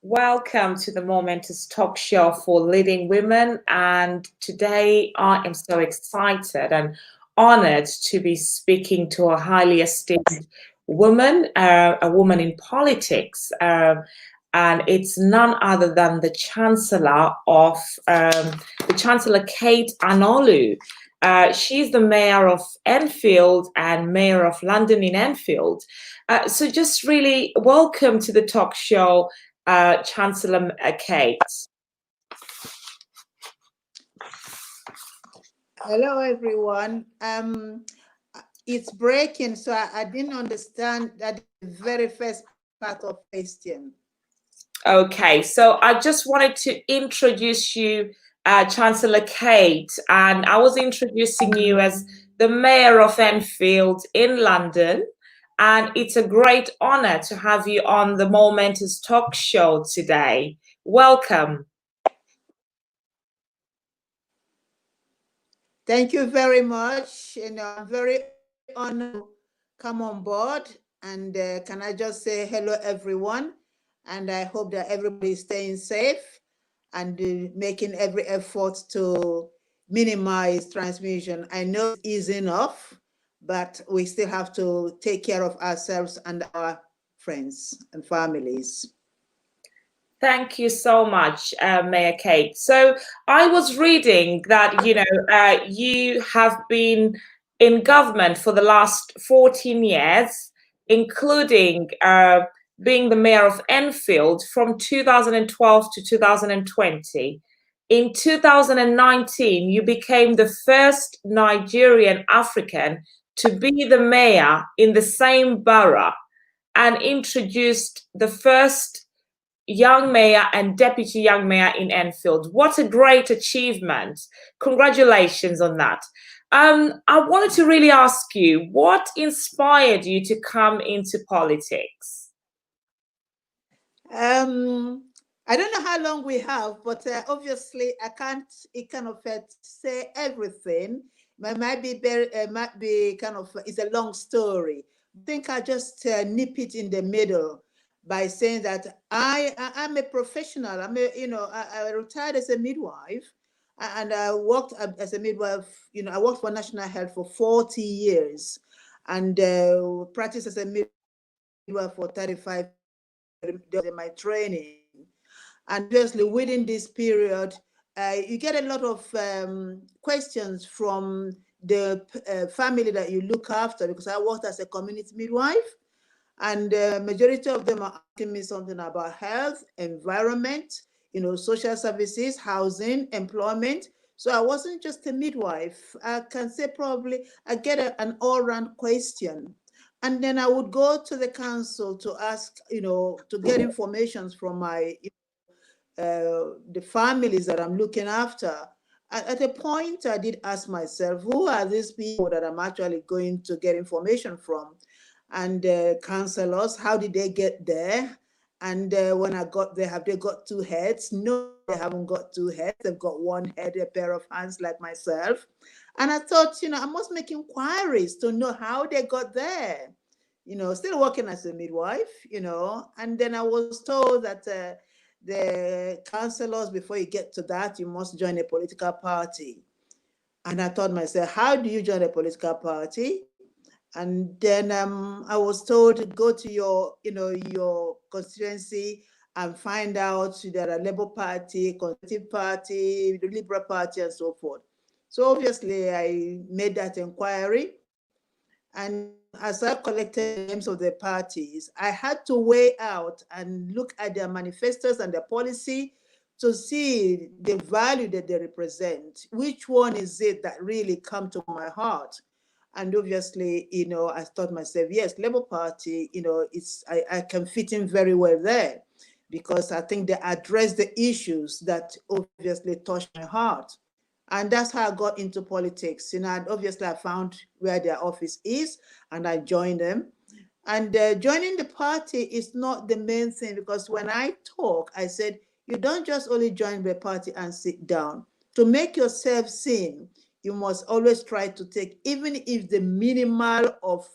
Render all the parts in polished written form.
Welcome to the Momentors talk show for leading women. And today I am so excited and honored to be speaking to a highly esteemed woman, a woman in politics. And it's none other than the Chancellor Kate Anolue. She's the mayor of Enfield and mayor of London in Enfield. So just really welcome to the talk show, Chancellor Kate. Hello, everyone. It's breaking, so I didn't understand that very first part of question. Okay, so I just wanted to introduce you, Chancellor Kate, and I was introducing you as the mayor of Enfield in London. And it's a great honor to have you on the Momentous talk show today. Welcome. Thank you very much. I'm very honored to come on board. And can I just say hello, everyone? And I hope that everybody is staying safe and making every effort to minimize transmission. I know it's easy enough, but we still have to take care of ourselves and our friends and families. Thank you so much, Mayor Kate. So I was reading that, you have been in government for the last 14 years, including being the mayor of Enfield from 2012 to 2020. In 2019, you became the first Nigerian African to be the mayor in the same borough and introduced the first young mayor and deputy young mayor in Enfield. What a great achievement. Congratulations on that. I wanted to really ask you, what inspired you to come into politics? I don't know how long we have, but obviously I can't say everything. It might be kind of, it's a long story. I think I just nip it in the middle by saying that I'm a professional. I retired as a midwife, and I worked as a midwife. I worked for National Health for 40 years, and practiced as a midwife for 35 years in my training. And obviously, within this period, you get a lot of questions from the family that you look after, because I worked as a community midwife. And the majority of them are asking me something about health, environment, social services, housing, employment. So I wasn't just a midwife. I can say probably I get an all-round question. And then I would go to the council to ask, to get information from my, the families that I'm looking after. At a point, I did ask myself, who are these people that I'm actually going to get information from? And councillors, how did they get there? And when I got there, have they got two heads? No, they haven't got two heads. They've got one head, a pair of hands like myself. And I thought, I must make inquiries to know how they got there. Still working as a midwife, and then I was told that the councillors, before you get to that, you must join a political party. And I thought myself, how do you join a political party? And then I was told to go to your constituency and find out there are Labour Party, Conservative Party, the Liberal Party, and so forth. So obviously I made that inquiry. And as I collected the names of the parties, I had to weigh out and look at their manifestos and their policy to see the value that they represent. Which one is it that really come to my heart? And obviously, I thought myself, yes, Labour Party, I can fit in very well there, because I think they address the issues that obviously touch my heart. And that's how I got into politics. Obviously I found where their office is and I joined them. And joining the party is not the main thing, because when I talk, I said, you don't just only join the party and sit down. To make yourself seen, you must always try to take, even if the minimal of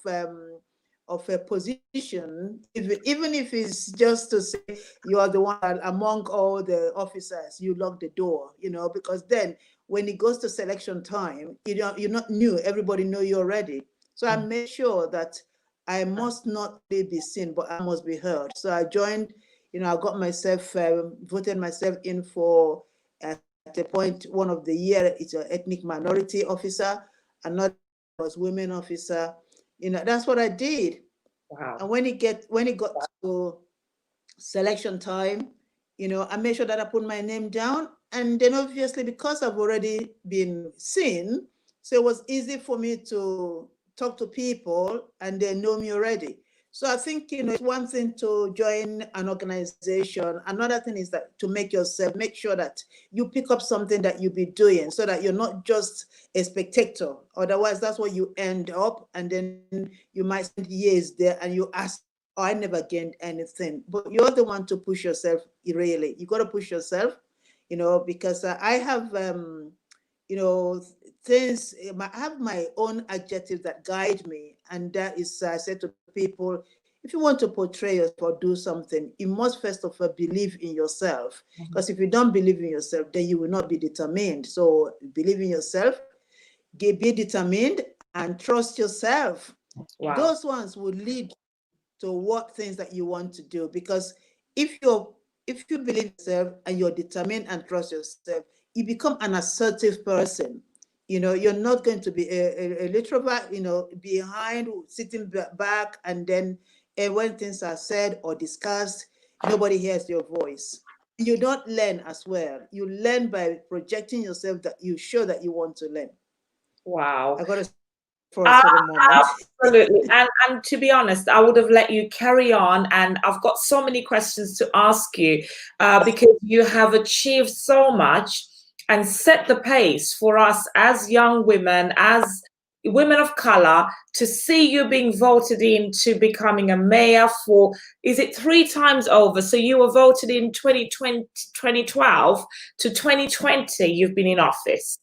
of a position, even if it's just to say you are the one among all the officers, you lock the door, because then when it goes to selection time, you're not new. Everybody know you already. So I made sure that I must not be seen, but I must be heard. So I joined, I got myself, voted myself in for, at the point, one of the year, it's an ethnic minority officer, another was women officer. That's what I did. Wow. And when it got to selection time, I made sure that I put my name down. And then obviously, because I've already been seen, so it was easy for me to talk to people and they know me already. So I think, it's one thing to join an organization. Another thing is that to make sure that you pick up something that you'll be doing so that you're not just a spectator. Otherwise, that's what you end up. And then you might spend years there and you ask, oh, I never gained anything. But you're the one to push yourself, really. You got to push yourself, because I have, things, I have my own adjectives that guide me. And that is, I said to people, if you want to portray yourself or do something, you must first of all believe in yourself. Because if you don't believe in yourself, then you will not be determined. So believe in yourself, be determined, and trust yourself. Wow. Those ones will lead to what things that you want to do. Because if you believe in yourself and you're determined and trust yourself, you become an assertive person. You're not going to be a introvert, behind, sitting back, and then when things are said or discussed, nobody hears your voice. You don't learn as well. You learn by projecting yourself that you show that you want to learn. Wow. I got to for a moment. Absolutely. And to be honest, I would have let you carry on. And I've got so many questions to ask you because you have achieved so much and set the pace for us as young women, as women of color, to see you being voted into becoming a mayor for, is it 3 times over? So you were voted in 2020, 2012 to 2020, you've been in office.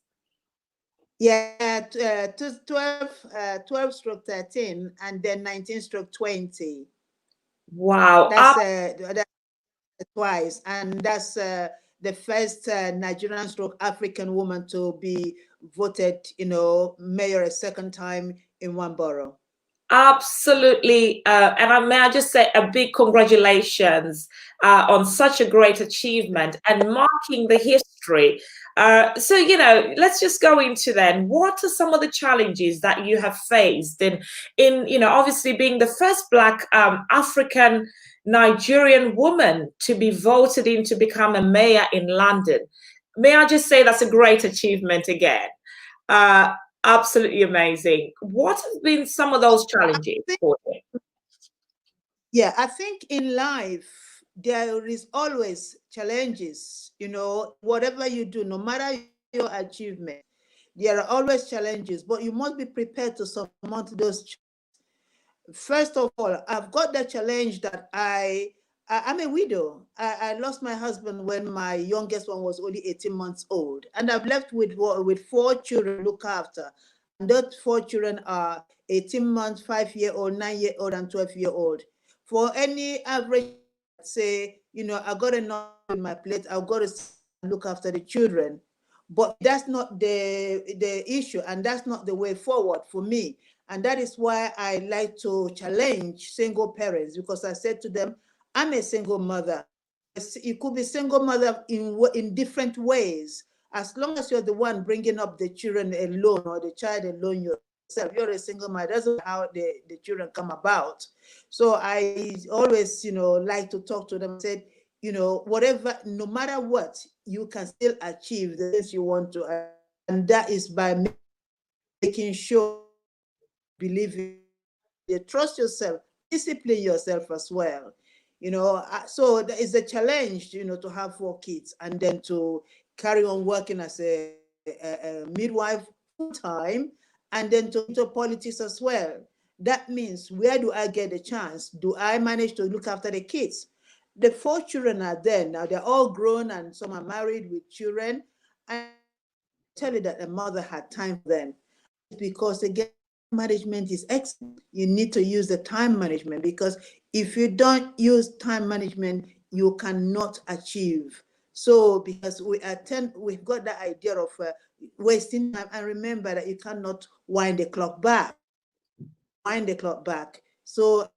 Yeah, 12 stroke 13, and then 19 stroke 20. Wow. That's twice. And that's the first Nigerian stroke African woman to be voted, mayor a second time in one borough. Absolutely. And may I just say a big congratulations on such a great achievement and marking the history. So, let's just go into then. What are some of the challenges that you have faced in obviously being the first Black African Nigerian woman to be voted in to become a mayor in London? May I just say that's a great achievement again. Absolutely amazing. What have been some of those challenges for you? Yeah, I think in life, there is always challenges, whatever you do, no matter your achievement, there are always challenges, but you must be prepared to surmount those challenges. First of all, I've got the challenge that I'm a widow. I lost my husband when my youngest one was only 18 months old, and I've left with 4 children to look after. And those 4 children are 18 months, 5-year-old, 9-year-old, and 12-year-old. For any average, say, I got enough in my plate, I've got to look after the children. But that's not the issue, and that's not the way forward for me. And that is why I like to challenge single parents, because I said to them, I'm a single mother. You could be single mother in different ways. As long as you're the one bringing up the children alone or the child alone yourself, you're a single mother. That's how the children come about. So I always, like to talk to them and said, whatever, no matter what, you can still achieve the things you want to. And that is by making sure believe in you, trust yourself, discipline yourself as well. So it's a challenge, to have 4 kids and then to carry on working as a midwife full time, and then to into politics as well. That means, where do I get a chance? Do I manage to look after the kids? The 4 children are there now. They're all grown, and some are married with children. And I tell you that the mother had time for them, because again, management is excellent. You need to use the time management, because if you don't use time management, you cannot achieve. So because we've got the idea of wasting time, and remember that you cannot wind the clock back. So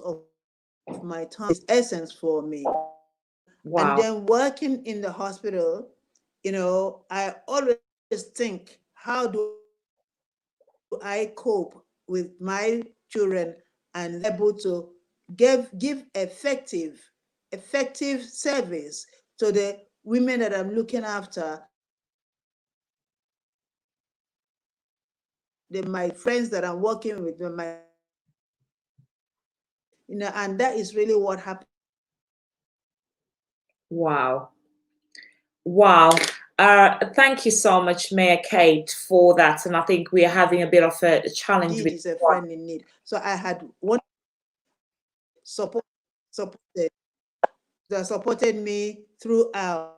of my time is essence for me. Wow. And then working in the hospital, I always think, how do I cope with my children and able to give effective service to the women that I'm looking after, my friends that I'm working with, and that is really what happened. Wow. Wow. Thank you so much, Mayor Kate, for that. And I think we are having a bit of a challenge Need with is a friend in need. So I had one supported that supported me throughout,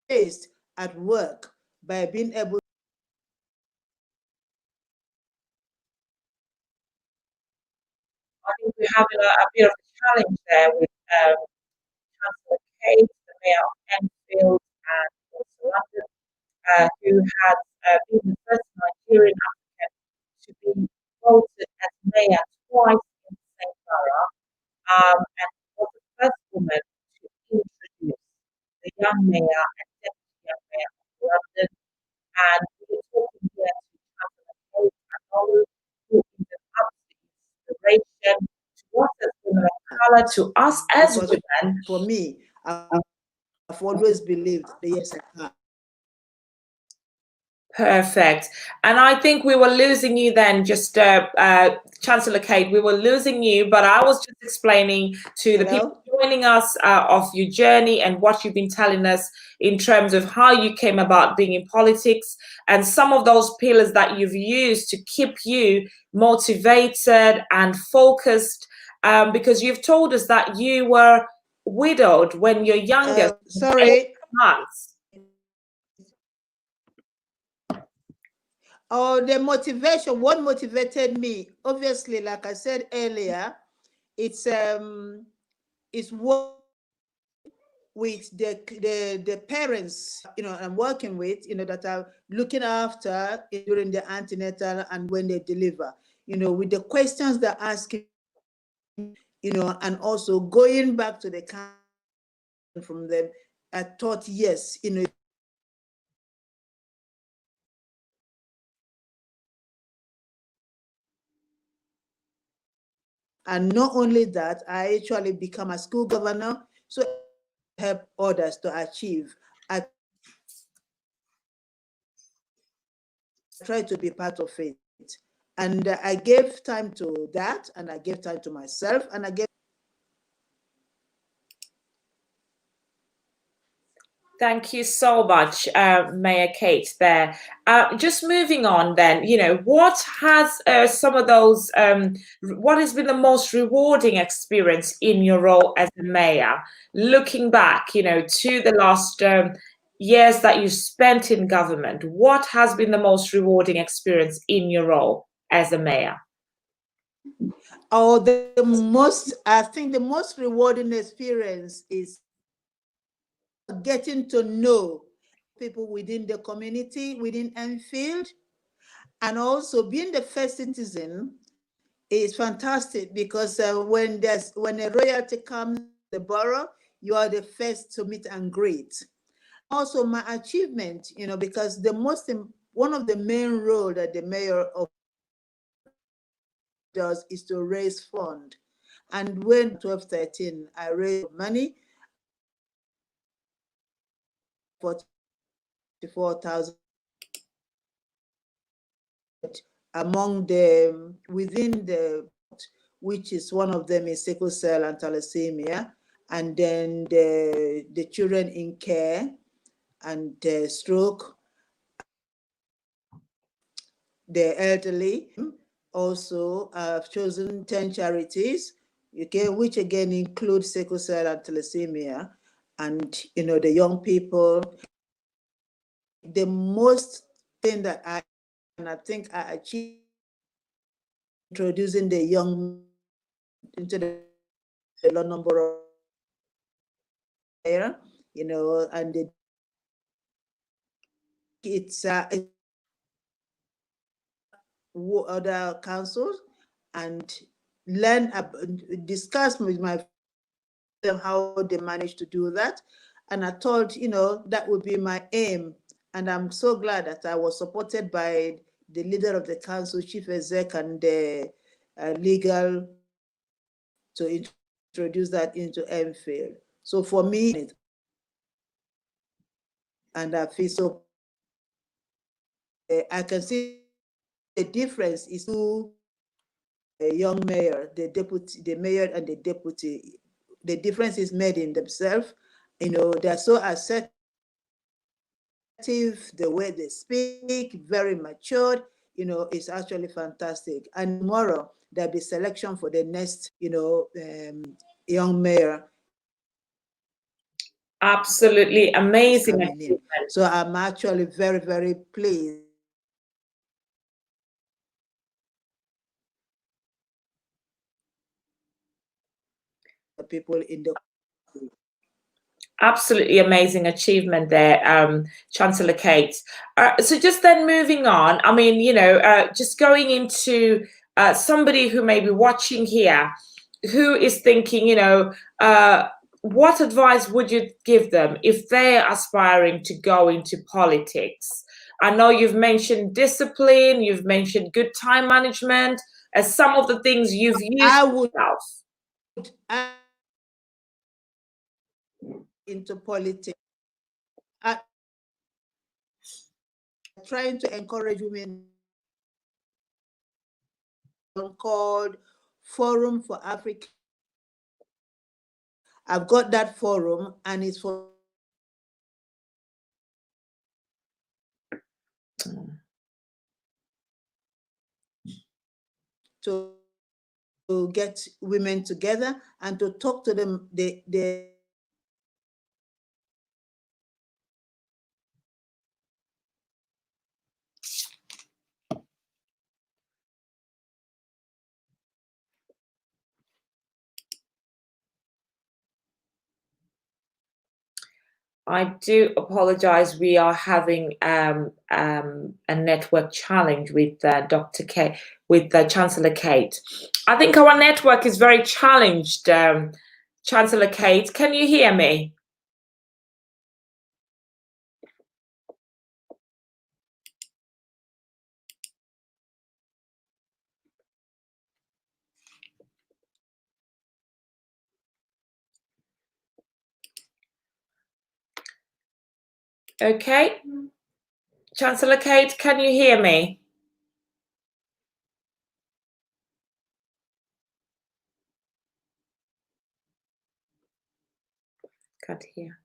faced at work, by being able. I think we're having a bit of a challenge there with Councillor Kate, the Mayor of Enfield, and also London, who has been the first Nigerian applicant to be voted as mayor twice in the same borough, and was the first woman to introduce the young mayor and deputy young mayor of London. And we're talking here to Councillor Kate Anolue, who is an absolute inspiration to us as women of colour, to us as women. For me, I've always believed that yes, I can. Perfect. And I think we were losing you then, just Chancellor Kate, we were losing you, but I was just explaining to the people joining us of your journey and what you've been telling us in terms of how you came about being in politics and some of those pillars that you've used to keep you motivated and focused, because you've told us that you were widowed when your youngest was 8 months. Oh, the motivation, what motivated me, obviously, like I said earlier, it's what with the parents, I'm working with, that are looking after during the antenatal and when they deliver, with the questions they're asking, and also going back to the from them. I thought, yes, and not only that, I actually become a school governor, so help others to achieve. I try to be part of it. And I gave time to that, and I gave time to myself, and I gave. Thank you so much, Mayor Kate there. Just moving on then, what has some of those, what has been the most rewarding experience in your role as a mayor? Looking back, to the last years that you spent in government, what has been the most rewarding experience in your role as a mayor? Oh, I think the most rewarding experience is getting to know people within the community, within Enfield, and also being the first citizen is fantastic, because when a royalty comes to the borough, you are the first to meet and greet. Also, my achievement, because one of the main role that the mayor of does is to raise fund. And when 12-13, I raised money, 44,000 among them within which is one of them is sickle cell and thalassemia, and then the children in care and stroke, the elderly. Also, I've chosen 10 charities, which again include sickle cell and thalassemia, and the young people. The most thing that I think I achieved introducing the young into the London Borough area, and it's other councils and discuss with my them how they managed to do that. And I thought, that would be my aim. And I'm so glad that I was supported by the leader of the council, chief exec, and the legal to introduce that into Enfield. So for me, and I feel so, I can see the difference is to a young mayor, the mayor and the deputy. The difference is made in themselves. They're so assertive, the way they speak, very matured. It's actually fantastic. And tomorrow there'll be selection for the next, young mayor. Absolutely amazing. So I'm actually very, very pleased. The people in the absolutely amazing achievement there, Chancellor Kate. So just then moving on, I mean, just going into somebody who may be watching here, who is thinking, what advice would you give them if they're aspiring to go into politics? I know you've mentioned discipline, you've mentioned good time management as some of the things you've used into politics. Trying to encourage women called Forum for Africa. I've got that forum, and it's for to get women together and to talk to them. I do apologize. We are having a network challenge with Dr. K, with Chancellor Kate. I think our network is very challenged. Chancellor Kate, can you hear me? Okay. Chancellor Kate, can you hear me? Can't hear.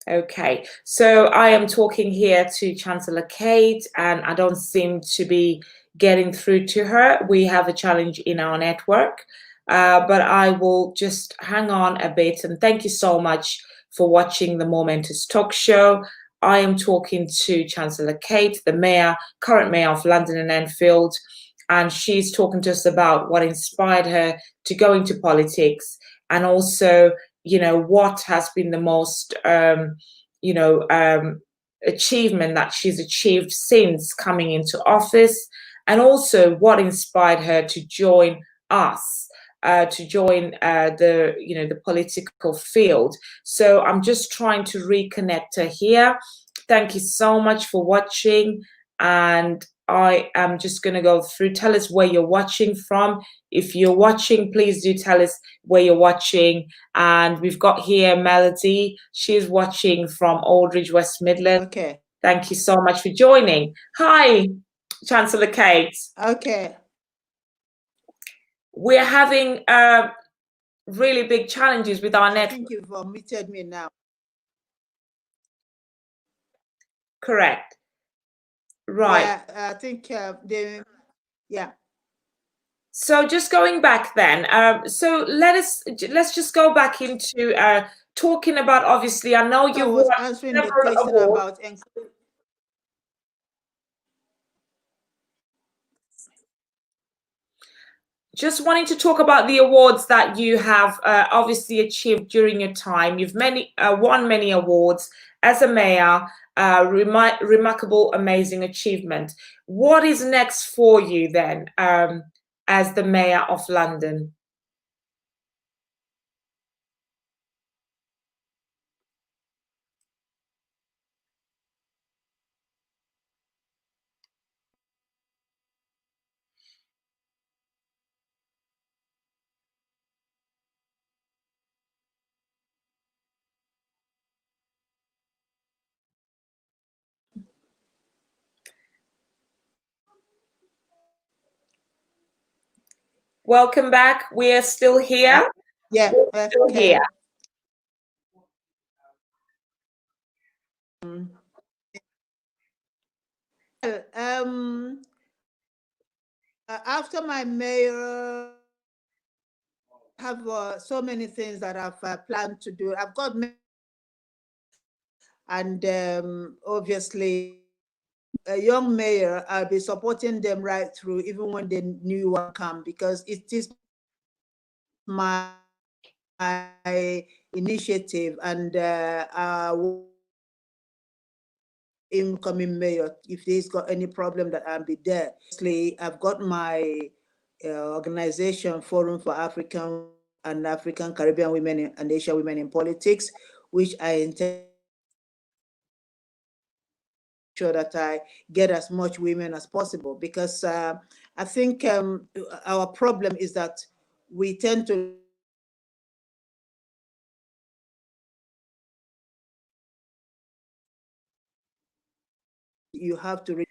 Okay, so I am talking here to Chancellor Kate, and I don't seem to be getting through to her. We have a challenge in our network, but I will just hang on a bit. And thank you so much for watching the Momentous Talk Show. I am talking to Chancellor Kate, the current mayor of London and Enfield, and she's talking to us about what inspired her to go into politics, and also what has been the most achievement that she's achieved since coming into office, and also what inspired her to join us, to join the political field. So I'm just trying to reconnect her here. Thank you so much for watching, and I am just going to go through. Tell us where you're watching from. If you're watching, please do tell us where you're watching. And we've got here Melody. She's watching from Aldridge, West Midlands. Okay. Thank you so much for joining. Hi, Chancellor Kate. Okay. We're having really big challenges with our network. I think you've unmuted me now. Correct. Right. Yeah, I think yeah. So just going back then, so let's just go back into talking about, obviously, I know you was answering the question about just wanting to talk about the awards that you have obviously achieved during your time. You've won many awards as a mayor. Remarkable, amazing achievement. What is next for you then, as the mayor of London? Welcome back. We are still here. Yeah, we're still okay. here. After my mayor, I have so many things that I've planned to do. I've got, and obviously, a young mayor, I'll be supporting them right through, even when the new one come, because it is my initiative, and our incoming mayor, if he's got any problem, that I'll be there. Obviously, I've got my organization, Forum for African and African Caribbean Women and Asian Women in Politics, which I intend sure that I get as much women as possible, because I think our problem is that we tend to you have to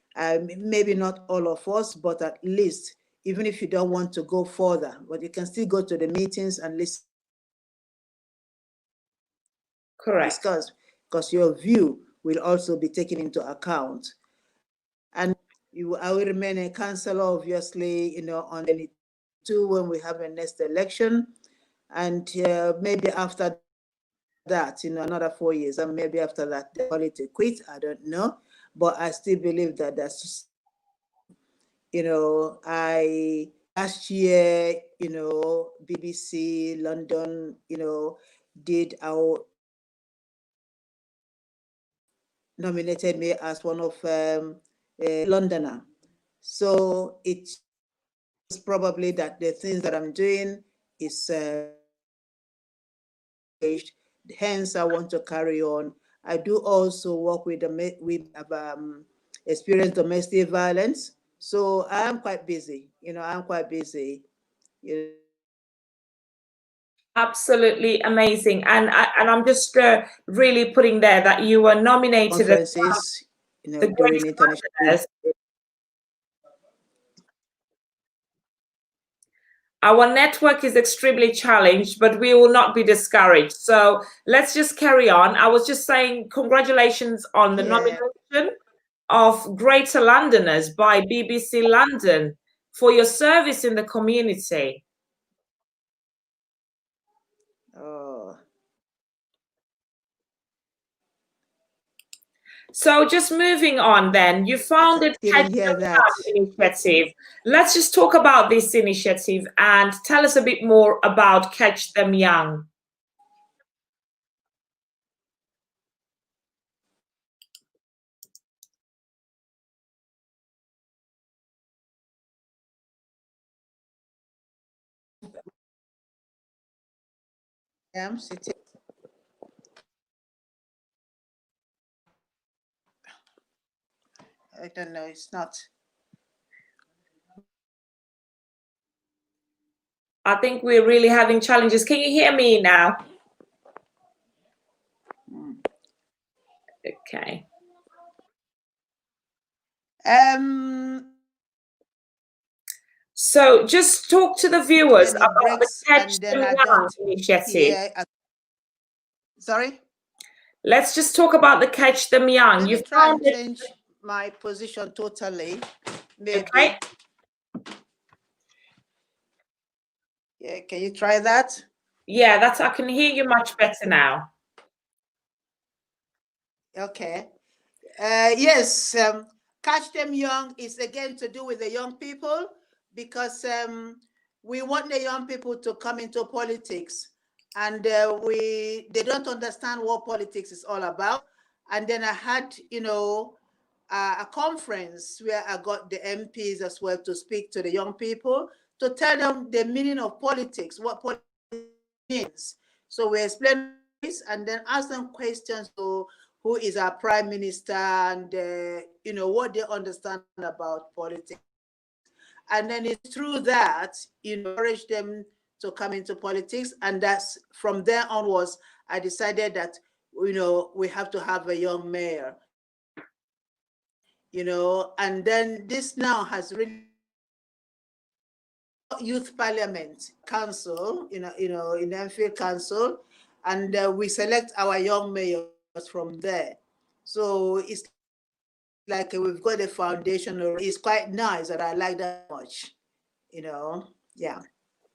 maybe not all of us, but at least, even if you don't want to go further, but you can still go to the meetings and listen. Correct. Discuss, because your view will also be taken into account. And I will remain a councillor, obviously, on the 2 when we have a next election, and maybe after that, another 4 years, and maybe after that, they call it a quit. I don't know, but I still believe that that's, I last year, BBC London, did our nominated me as one of a Londoner. So it's probably that the things that I'm doing is hence I want to carry on. I do also work with experienced domestic violence, so I am quite busy. I'm quite busy. Absolutely amazing, and I'm just really putting there that you were nominated conferences, the during international. Our network is extremely challenged, but we will not be discouraged. So let's just carry on. I was just saying congratulations on the nomination of Greater Londoners by BBC London for your service in the community. Oh. So just moving on then, you founded Catch Them Young initiative. Let's just talk about this initiative and tell us a bit more about Catch Them Young. I don't know, it's not. I think we're really having challenges. Can you hear me now? Okay. So just talk to the viewers about the Catch Them Young initiative. Sorry? Let's just talk about the Catch Them Young. Let me try and change my position totally. Maybe. Okay. Yeah, can you try that? Yeah, I can hear you much better now. Okay. Yes, Catch Them Young is again to do with the young people, because we want the young people to come into politics, and they don't understand what politics is all about. And then I had, a conference where I got the MPs as well to speak to the young people, to tell them the meaning of politics, what politics means. So we explain this and then ask them questions to who is our prime minister, and what they understand about politics. And then it's through that, encourage them to come into politics. And that's from there onwards, I decided that, we have to have a young mayor, and then this now has really youth parliament council, in Enfield council, and we select our young mayors from there. So it's like we've got a foundation. It's quite nice, and I like that much, yeah.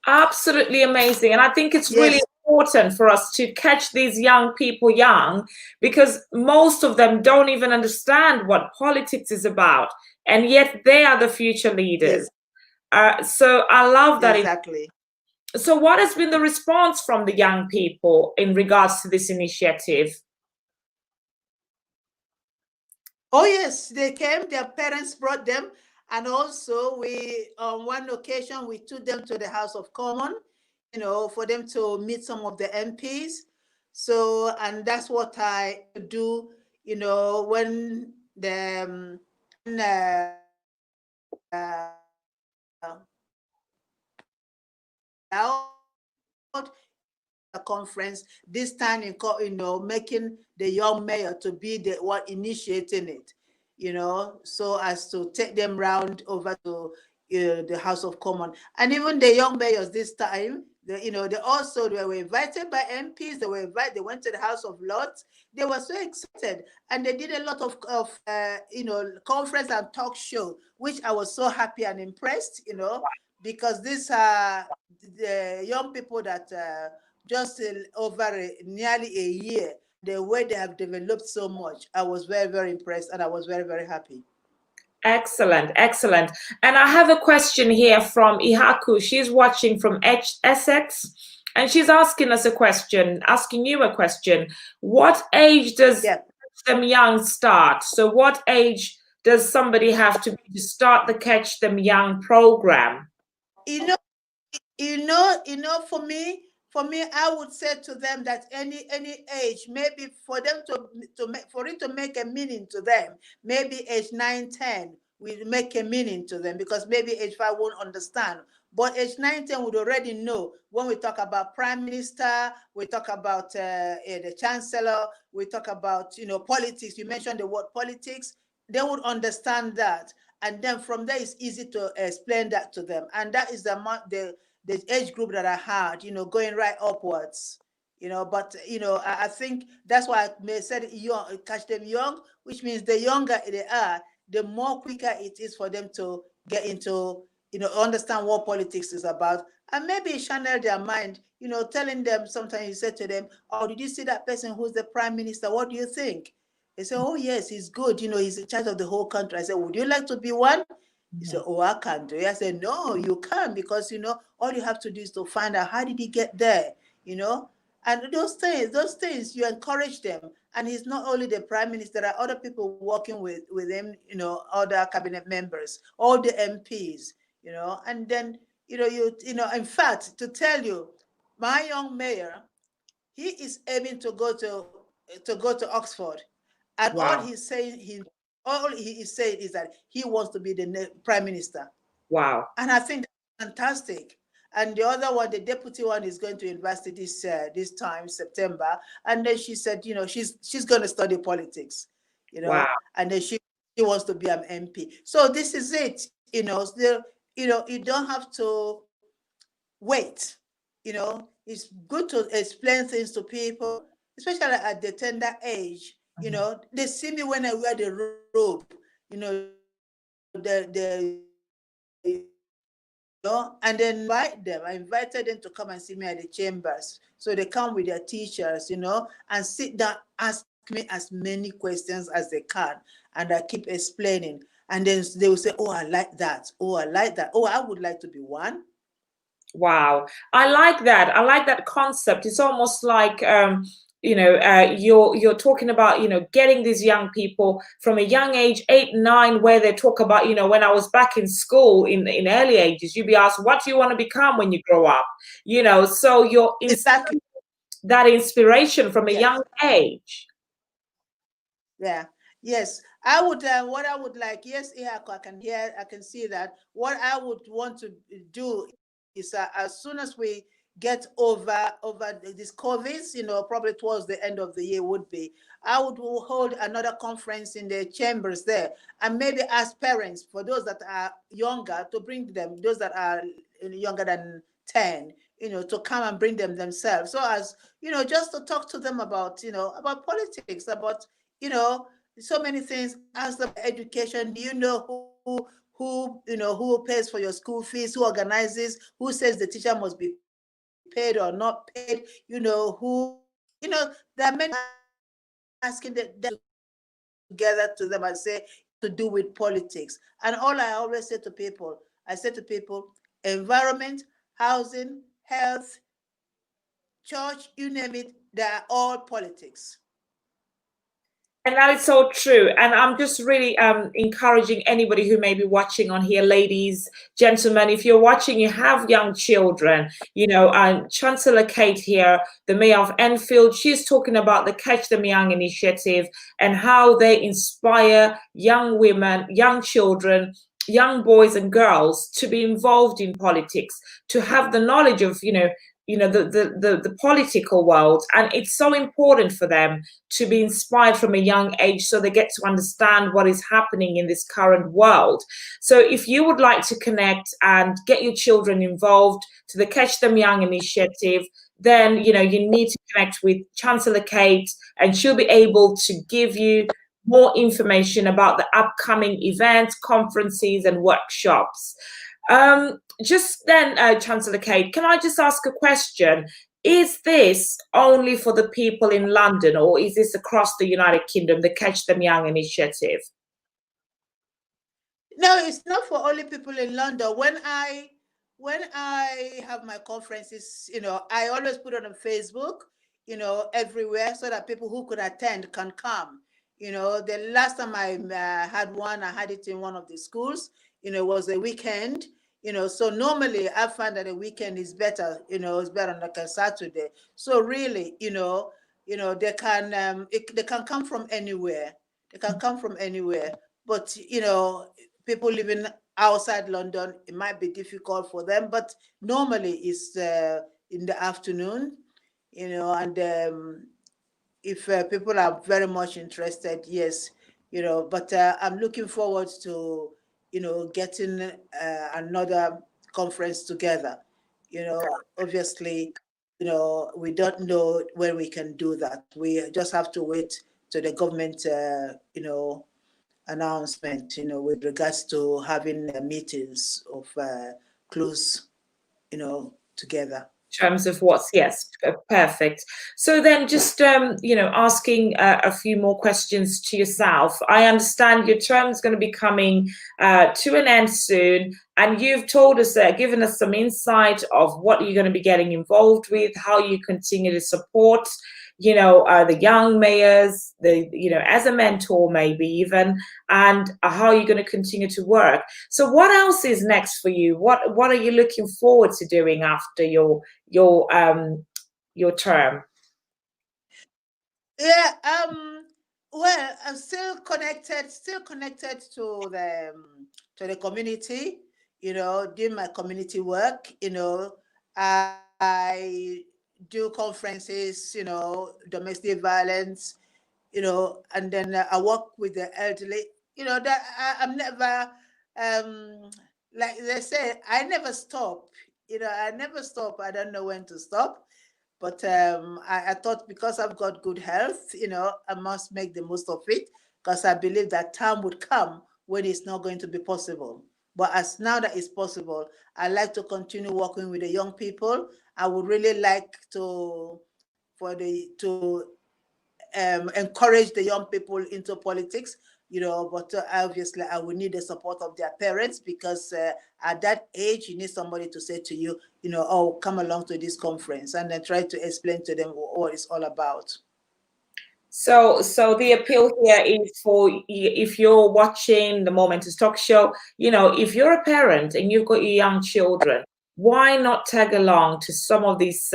Absolutely amazing. And I think it's really Yes, important for us to catch these young people young, because most of them don't even understand what politics is about. And yet they are the future leaders. yes, So I love that. exactly. So what has been the response from the young people in regards to this initiative? Oh yes, they came, their parents brought them. And also we, on one occasion, we took them to the House of Commons, for them to meet some of the MPs. So, and that's what I do, when the a conference, this time making the young mayor to be the one initiating it, so as to take them round over to the House of Commons. And even the young mayors this time, they were invited by MPs. They went to the House of Lords. They were so excited, and they did a lot of conference and talk show, which I was so happy and impressed, because these are the young people that just over nearly a year, the way they have developed so much. I was very, very impressed, and I was very, very happy. Excellent, excellent. And I have a question here from Ihaku. She's watching from Essex, and she's asking us a question, asking you a question. What age does them young start? So what age does somebody have to be to start the Catch Them Young program? For me, I would say to them that any age, maybe for them for it to make a meaning to them, maybe age 9, 10 will make a meaning to them, because maybe age 5 won't understand. But age 9, 10 would already know. When we talk about prime minister, we talk about the chancellor, we talk about politics. You mentioned the word politics. They would understand that, and then from there it's easy to explain that to them. And that is the age group that I had, going right upwards. But I think that's why I may said young, catch them young, which means the younger they are, the more quicker it is for them to get into, understand what politics is about, and maybe channel their mind, telling them. Sometimes you say to them, oh, did you see that person who's the prime minister? What do you think? They say, oh yes, he's good, he's in charge of the whole country. I said, would you like to be one? He said, oh, I can't do it. I said, no, you can, because, all you have to do is to find out how did he get there, and those things, you encourage them. And he's not only the prime minister, there are other people working with him, other cabinet members, all the MPs, and then, in fact, to tell you, my young mayor, he is aiming to go to Oxford. And Wow. all he is saying is that he wants to be the prime minister. Wow. And I think that's fantastic. And the other one, the deputy one, is going to university this time, September. And then she said, she's going to study politics, Wow. and then she wants to be an MP. So this is it, you don't have to wait. It's good to explain things to people, especially at the tender age. They see me when I wear the robe, and then invite them. I invited them to come and see me at the chambers. So they come with their teachers, and sit down, ask me as many questions as they can. And I keep explaining. And then they will say, oh, I like that. Oh, I like that. Oh, I would like to be one. Wow. I like that. I like that concept. It's almost like you're talking about, getting these young people from a young age, 8, 9, where they talk about, when I was back in school in early ages, you'd be asked, what do you want to become when you grow up? So you're Exactly. that inspiration from a young Yes. age. Yeah. Yes. I would. What I would like. Yes, Ihako, I can hear. I can see that. What I would want to do is, as soon as we get over this COVID, probably towards the end of the year would be. I would hold another conference in the chambers there, and maybe ask parents for those that are younger to bring them. Those that are younger than 10, to come and bring them themselves. So as just to talk to them about about politics, about so many things. Ask them education. Do you know who pays for your school fees? Who organizes? Who says the teacher must be paid or not paid? There are many asking them together to them and say to do with politics. And all I always say to people, environment, housing, health, church, you name it, they are all politics. And that is so true. And I'm just really encouraging anybody who may be watching on here, ladies, gentlemen, if you're watching, you have young children, Chancellor Kate here, the mayor of Enfield, she's talking about the Catch Them Young initiative and how they inspire young women, young children, young boys and girls to be involved in politics, to have the knowledge of, the political world. And it's so important for them to be inspired from a young age so they get to understand what is happening in this current world. So if you would like to connect and get your children involved to the Catch Them Young initiative, then you need to connect with Chancellor Kate, and she'll be able to give you more information about the upcoming events, conferences and workshops. Just then, Chancellor Kate, can I just ask a question? Is this only for the people in London, or is this across the United Kingdom, the Catch Them Young initiative? No, it's not for only people in London. When I have my conferences, I always put it on Facebook, everywhere, so that people who could attend can come. The last time I had one, I had it in one of the schools. It was a weekend. So normally I find that a weekend is better. It's better than like a Saturday. So really, they can come from anywhere. They can come from anywhere. But people living outside London, it might be difficult for them. But normally it's in the afternoon, and if people are very much interested, yes, but I'm looking forward to, getting another conference together. Obviously, we don't know when we can do that. We just have to wait to the government, announcement, with regards to having meetings of close, together. Terms of what's yes, perfect. So then just asking a few more questions to yourself. I understand your term is going to be coming to an end soon, and you've told us given us some insight of what you're going to be getting involved with, how you continue to support the young mayors, as a mentor maybe even, and how you're going to continue to work. So what else is next for you? What are you looking forward to doing after your term? Yeah, well, I'm still connected to the community, doing my community work. I do conferences, domestic violence, and then I work with the elderly. That I'm never, like they say, I never stop. I never stop. I don't know when to stop. But I thought, because I've got good health, I must make the most of it, because I believe that time would come when it's not going to be possible. But as now that it's possible, I like to continue working with the young people. I would really like to encourage the young people into politics. but obviously I will need the support of their parents, because at that age, you need somebody to say to you, oh, come along to this conference, and then try to explain to them what it's all about. So the appeal here is for, if you're watching the Momentous Talk Show, if you're a parent and you've got your young children, why not tag along to some of these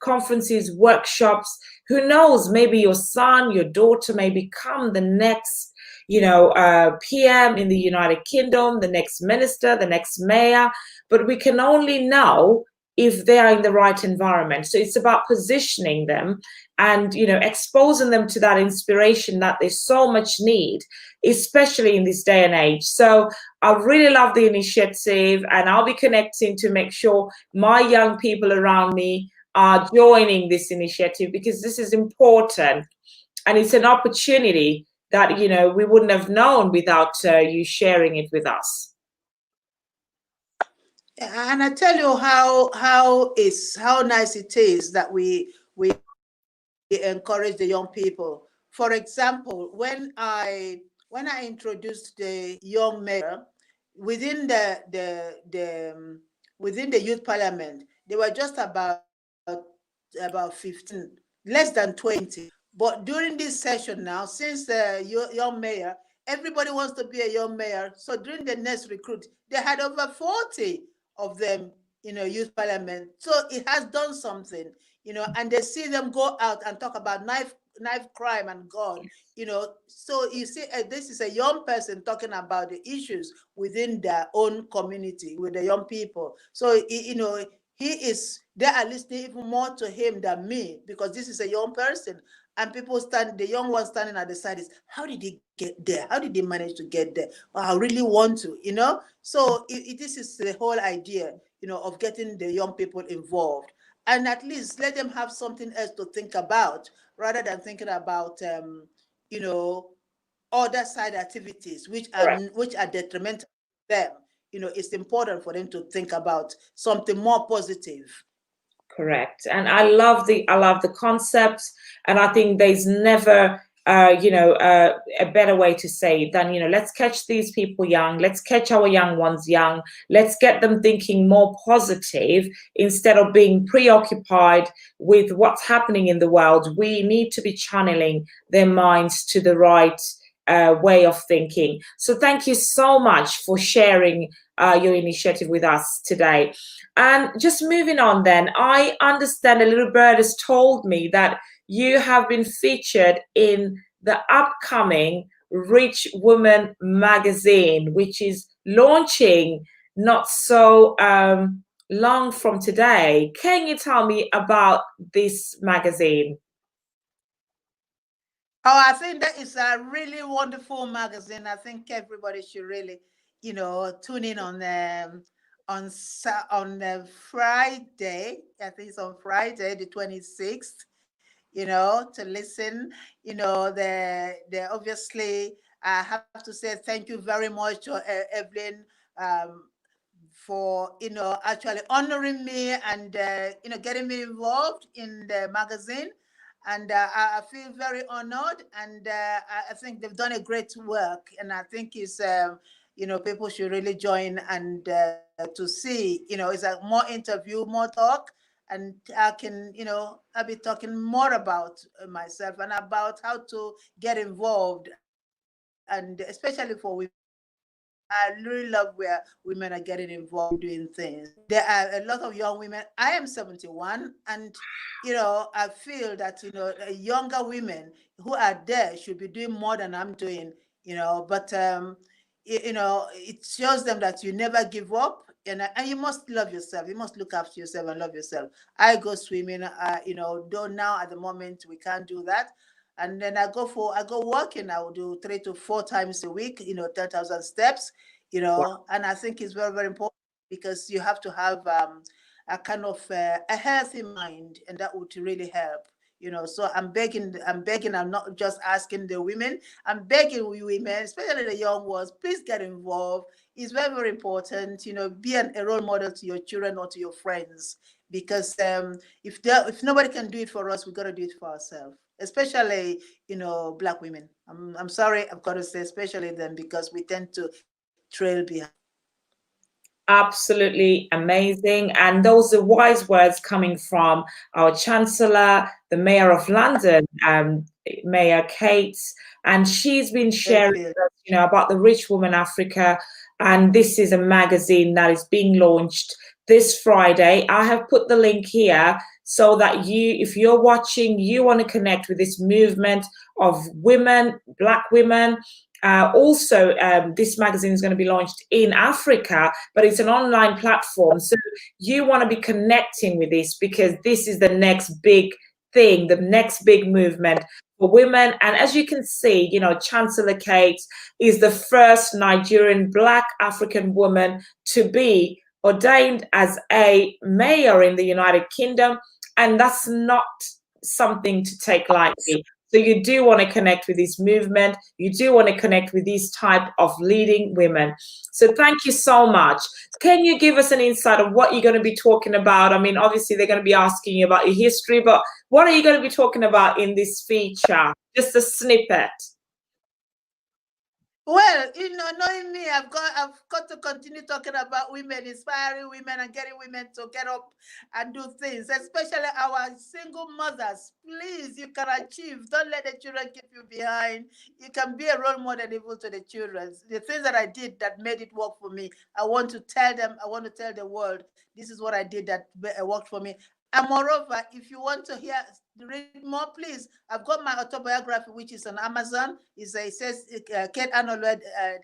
conferences, workshops? Who knows, maybe your son, your daughter may become the next, PM in the United Kingdom, the next minister, the next mayor, but we can only know if they are in the right environment. So it's about positioning them and exposing them to that inspiration that they so much need, especially in this day and age. So I really love the initiative, and I'll be connecting to make sure my young people around me are joining this initiative, because this is important and it's an opportunity that we wouldn't have known without you sharing it with us. And I tell you how nice it is that we encourage the young people. For example, when I introduced the young mayor within within the youth parliament, they were just about 15, less than 20. But during this session now, since the young mayor, everybody wants to be a young mayor. So during the next recruit, they had over 40 of them, youth parliament. So it has done something, and they see them go out and talk about knife crime and gun, So you see, this is a young person talking about the issues within their own community with the young people. So, they are listening even more to him than me, because this is a young person. And the young ones standing at the side is, how did he get there? How did he manage to get there? Oh, I really want to, So this is the whole idea, of getting the young people involved. And at least let them have something else to think about, rather than thinking about, other side activities which are detrimental to them. It's important for them to think about something more positive. Correct. And I love the concept, and I think there's never a better way to say it than, let's catch these people young, let's catch our young ones young, let's get them thinking more positive instead of being preoccupied with what's happening in the world. We need to be channeling their minds to the right way of thinking. So thank you so much for sharing your initiative with us today. And just moving on then, I understand a little bird has told me that you have been featured in the upcoming Rich Woman magazine, which is launching not so long from today. Can you tell me about this magazine? Oh, I think that is a really wonderful magazine. I think everybody should really, tune in on on Friday. I think it's on Friday, the 26th. To listen. The obviously, I have to say thank you very much to Evelyn, for actually honoring me and getting me involved in the magazine. And I feel very honored, and I think they've done a great work. And I think it's people should really join, and to see, it's a more interview, more talk, and I can, I'll be talking more about myself and about how to get involved, and especially for women. I really love where women are getting involved in doing things. There are a lot of young women. I am 71, and I feel that younger women who are there should be doing more than I'm doing. But it shows them that you never give up, and you must love yourself. You must look after yourself and love yourself. I go swimming. Though now at the moment we can't do that. And then I go walking. I will do 3 to 4 times a week, 10,000 steps, Wow. and I think it's very, very important, because you have to have a kind of a healthy mind, and that would really help. So I'm begging, I'm not just asking the women, I'm begging we women, especially the young ones, please get involved. It's very, very important, be a role model to your children or to your friends, because if nobody can do it for us, we got to do it for ourselves, especially Black women. I'm sorry, I've got to say especially them, because we tend to trail behind. Absolutely amazing. And those are wise words coming from our Chancellor, the Mayor of London, Mayor Kate. And she's been sharing Enfield. about the Rich Woman Africa. And this is a magazine that is being launched this Friday. I have put the link here so that if you're watching, you want to connect with this movement of women, Black women. Also, this magazine is going to be launched in Africa, but it's an online platform. So you want to be connecting with this, because this is the next big thing, the next big movement for women. And as you can see, Chancellor Kate is the first Nigerian Black African woman to be ordained as a mayor in the United Kingdom. And that's not something to take lightly. So you do want to connect with this movement. You do want to connect with these type of leading women. So thank you so much. Can you give us an insight of what you're going to be talking about? I mean, obviously they're going to be asking you about your history, but what are you going to be talking about in this feature? Just a snippet. Well, knowing me, I've got to continue talking about women, inspiring women, and getting women to get up and do things, especially our single mothers. Please, you can achieve. Don't let the children keep you behind. You can be a role model even to the children. The things that I did that made it work for me, I want to tell them, I want to tell the world, this is what I did that worked for me. And moreover, if you want to read more, please, I've got my autobiography, which is on Amazon. It says Kate Anolue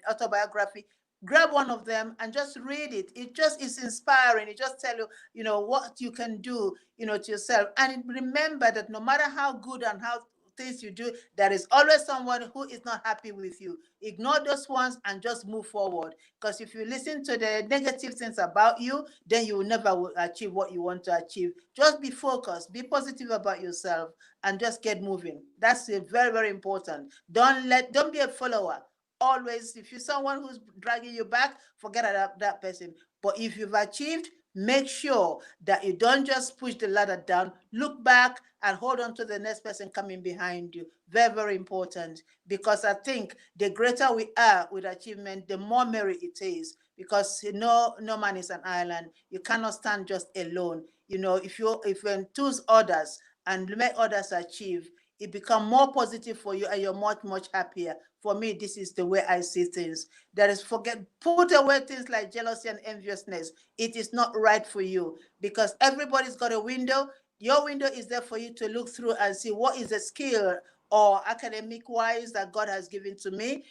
autobiography. Grab one of them and just read it. It just is inspiring. It just tells you, what you can do, to yourself. And remember that no matter how good and how things you do, there is always someone who is not happy with you. Ignore those ones and just move forward. Because if you listen to the negative things about you, then you will never achieve what you want to achieve. Just be focused, be positive about yourself, and just get moving. That's very, very important. Don't be a follower. Always, if you're someone who's dragging you back, forget about that person. But if you've achieved, make sure that you don't just push the ladder down. Look back and hold on to the next person coming behind you. Very, very important, because I think the greater we are with achievement, the more merit it is, because no man is an island. You cannot stand just alone. If you enthuse others and make others achieve, it becomes more positive for you, and you're much, much happier. For me, this is the way I see things. Put away things like jealousy and enviousness. It is not right for you, because everybody's got a window. Your window is there for you to look through and see what is the skill or academic wise that God has given to me.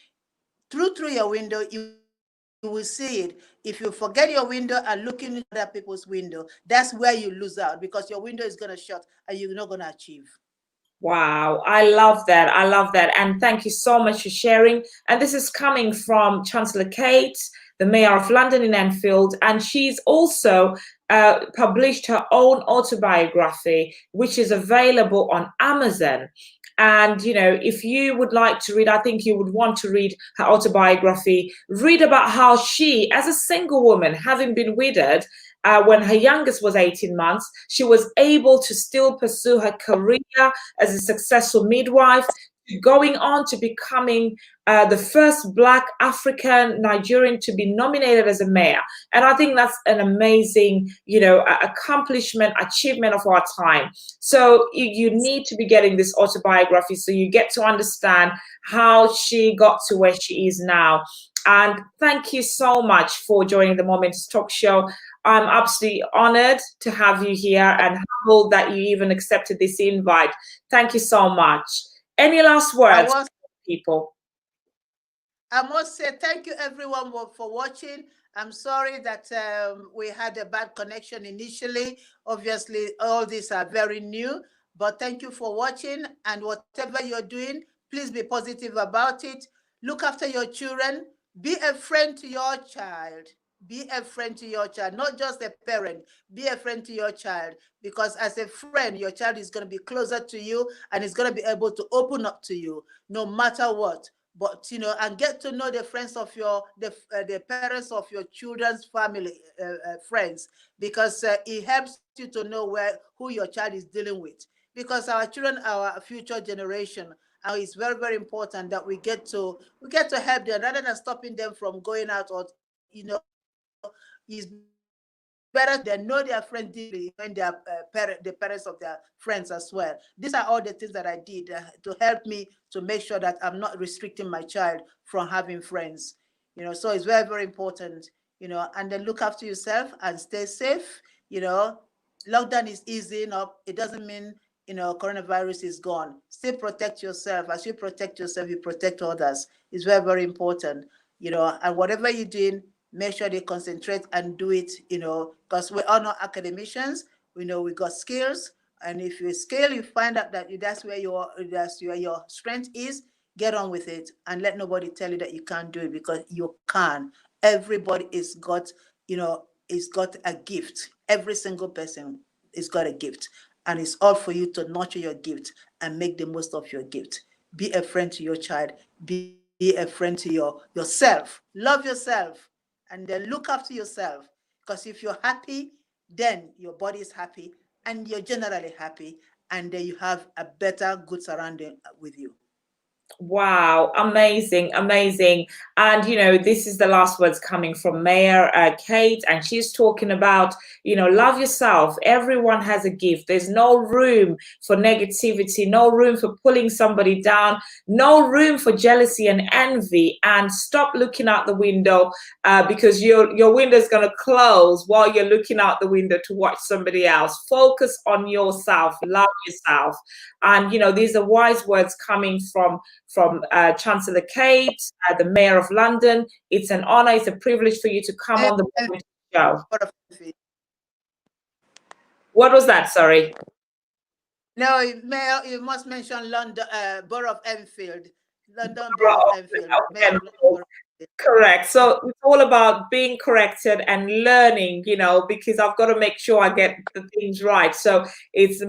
Through your window, you will see it. If you forget your window and look into other people's window, that's where you lose out, because your window is going to shut and you're not going to achieve. Wow, I love that. I love that. And thank you so much for sharing. And this is coming from Chancellor Kate, the Mayor of London in Enfield. And she's also published her own autobiography, which is available on Amazon. And, if you would like to read, I think you would want to read her autobiography, read about how she, as a single woman, having been widowed, when her youngest was 18 months, she was able to still pursue her career as a successful midwife, going on to becoming the first Black African Nigerian to be nominated as a mayor. And I think that's an amazing, accomplishment, achievement of our time. So you need to be getting this autobiography so you get to understand how she got to where she is now. And thank you so much for joining the Momentors Talk Show. I'm absolutely honored to have you here and humbled that you even accepted this invite. Thank you so much. Any last words, people? I must say thank you, everyone, for watching. I'm sorry that we had a bad connection initially. Obviously, all these are very new, but thank you for watching. And whatever you're doing, please be positive about it. Look after your children. Be a friend to your child. Be a friend to your child, not just a parent. Be a friend to your child, because as a friend, your child is going to be closer to you and is going to be able to open up to you no matter what. but and get to know the friends of the parents of your children's family, friends, because it helps you to know who your child is dealing with, because our children are our future generation, and it's very, very important that we get to help them rather than stopping them from going out. Or it's better to know they know their friends deeply when they are the parents of their friends as well. These are all the things that I did to help me to make sure that I'm not restricting my child from having friends. So it's very, very important. And then look after yourself and stay safe. Lockdown is easing up. It doesn't mean coronavirus is gone. Still protect yourself. As you protect yourself, you protect others. It's very, very important. And whatever you're doing, make sure they concentrate and do it, because we're all not academicians. We know we got skills. And if you scale, you find out that that's where your strength is. Get on with it and let nobody tell you that you can't do it, because you can. Everybody is got a gift. Every single person is got a gift. And it's all for you to nurture your gift and make the most of your gift. Be a friend to your child. Be a friend to yourself. Love yourself. And then look after yourself. Because if you're happy, then your body is happy and you're generally happy. And then you have a better, good surrounding with you. Wow, amazing, amazing. And, this is the last words coming from Mayor Kate, and she's talking about, love yourself. Everyone has a gift. There's no room for negativity, no room for pulling somebody down, no room for jealousy and envy. And stop looking out the window because your window is going to close while you're looking out the window to watch somebody else. Focus on yourself, love yourself. And, these are wise words coming from Chancellor Kate, the Mayor of London. It's an honor, it's a privilege for you to come on the show. What was that? Sorry. No, Mayor, you must mention London, Borough of Enfield. London Borough of Enfield. Correct. So it's all about being corrected and learning, because I've got to make sure I get the things right. So it's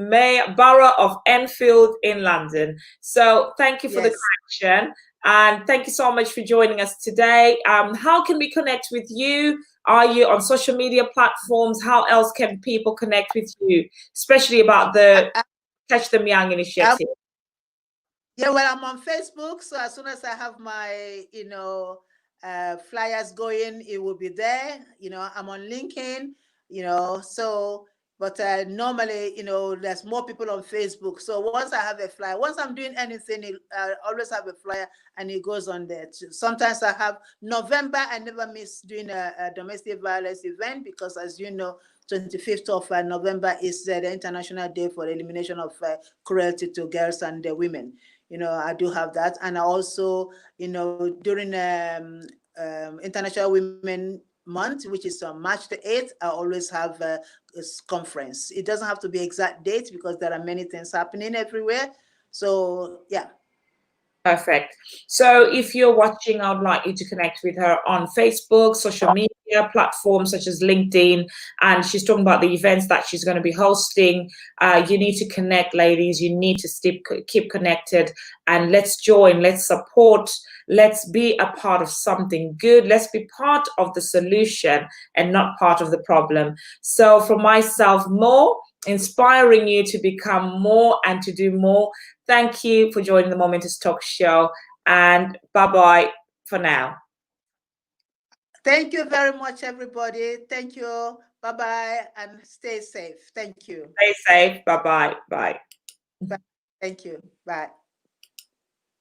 Borough of Enfield in London. So thank you for the correction. And thank you so much for joining us today. How can we connect with you? Are you on social media platforms? How else can people connect with you, especially about the Catch Them Young initiative? Yeah, well, I'm on Facebook. So as soon as I have my, flyers going, it will be there. I'm on LinkedIn, but normally, there's more people on Facebook. So once I have a flyer, once I'm doing anything, I always have a flyer and it goes on there too. Sometimes I have November, I never miss doing a domestic violence event, because as you know, 25th of November is the International Day for the Elimination of Cruelty to Girls and Women. I do have that. And I also, during International Women Month, which is on March the 8th, I always have a conference. It doesn't have to be exact dates because there are many things happening everywhere. So, yeah. Perfect. So if you're watching, I would like you to connect with her on Facebook, social media platforms such as LinkedIn, and she's talking about the events that she's going to be hosting. You need to connect, ladies. You need to keep connected, and let's join, let's support, let's be a part of something good. Let's be part of the solution and not part of the problem. So for myself, more inspiring you to become more and to do more. Thank you for joining the Momentous Talk Show, and bye-bye for now. Thank you very much, everybody. Thank you. Bye-bye, and stay safe. Thank you. Stay safe. Bye-bye. Bye. Bye. Thank you. Bye.